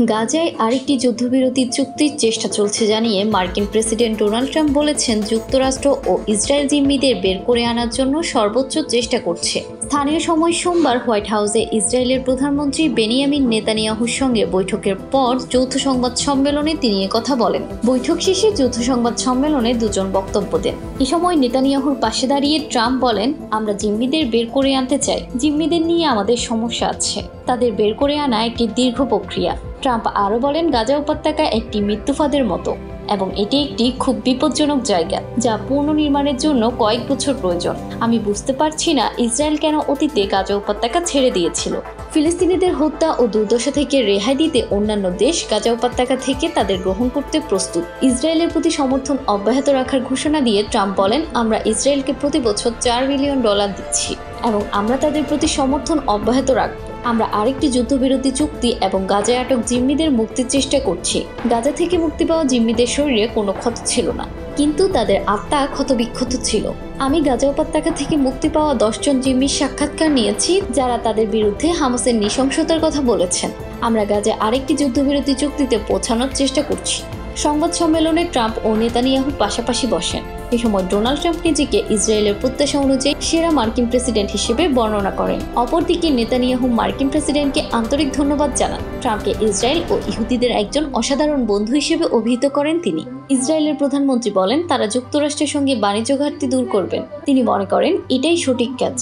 গাজায় আরেকটি যুদ্ধবিরতি চুক্তির চেষ্টা চলছে জানিয়ে মার্কিন প্রেসিডেন্ট ডোনাল্ড ট্রাম্প বলেছেন, যুক্তরাষ্ট্র ও ইসরায়েল জিম্মিদের বের করে আনার জন্য সর্বোচ্চ চেষ্টা করছে। স্থানীয় সময় সোমবার হোয়াইট হাউসে ইসরায়েলের প্রধানমন্ত্রী বেনিয়ামিন নেতানিয়াহুর সঙ্গে বৈঠকের পর যৌথ সংবাদ সম্মেলনে তিনি কথা বলেন। বৈঠক শেষে যৌথ সংবাদ সম্মেলনে দুজন বক্তব্য দেন। এ সময় নেতানিয়াহুর পাশে দাঁড়িয়ে ট্রাম্প বলেন, আমরা জিম্মিদের বের করে আনতে চাই। জিম্মিদের নিয়ে আমাদের সমস্যা আছে। তাদের বের করে আনা একটি দীর্ঘ প্রক্রিয়া। ট্রাম্প আরও বলেন, গাজা উপত্যকা একটি মৃত্যুফাঁদের মতো এবং এটি একটি খুব বিপজ্জনক জায়গা যা পুনর্নির্মাণের জন্য কয়েক বছর প্রয়োজন। আমি বুঝতে পারছি না ইসরায়েল কেন অতীতে গাজা উপত্যকা ছেড়ে দিয়েছিল। ফিলিস্তিনিদের হত্যা ও দুর্দশা থেকে রেহাই দিতে অন্যান্য দেশ গাজা উপত্যকা থেকে তাদের গ্রহণ করতে প্রস্তুত। ইসরায়েলের প্রতি সমর্থন অব্যাহত রাখার ঘোষণা দিয়ে ট্রাম্প বলেন, আমরা ইসরায়েলকে প্রতি বছর $4 বিলিয়ন দিচ্ছি এবং আমরা তাদের প্রতি সমর্থন অব্যাহত রাখব। আমরা আরেকটি যুদ্ধবিরতি চুক্তি এবং গাজায় আটক জিম্মিদের মুক্তির চেষ্টা করছি। গাজা থেকে মুক্তি পাওয়া জিম্মিদের শরীরে কোনো ক্ষত ছিল না, কিন্তু তাদের আত্মা ক্ষতবিক্ষত ছিল। আমি গাজা উপত্যকা থেকে মুক্তি পাওয়া 10 জন জিম্মির সাক্ষাৎকার নিয়েছি যারা তাদের বিরুদ্ধে হামাসের নৃশংসতার কথা বলেছেন। আমরা গাজায় আরেকটি যুদ্ধবিরতি চুক্তিতে পৌঁছানোর চেষ্টা করছি। সংবাদ সম্মেলনে ট্রাম্প ও নেতানিয়াহু পাশাপাশি বসেন। এ সময় ডোনাল্ড ট্রাম্প নিজেকে ইসরায়েলের প্রত্যাশা অনুযায়ী সেরা মার্কিন প্রেসিডেন্ট হিসেবে বর্ণনা করেন। অপরদিকে নেতানিয়াহু মার্কিন প্রেসিডেন্টকে আন্তরিক ধন্যবাদ জানান। ট্রাম্পকে ইসরায়েল ও ইহুদিদের একজন অসাধারণ বন্ধু হিসেবে অভিহিত করেন তিনি। ইসরায়েলের প্রধানমন্ত্রী বলেন, তারা যুক্তরাষ্ট্রের সঙ্গে বাণিজ্য ঘাটতি দূর করবেন। তিনি মনে করেন এটাই সঠিক কাজ।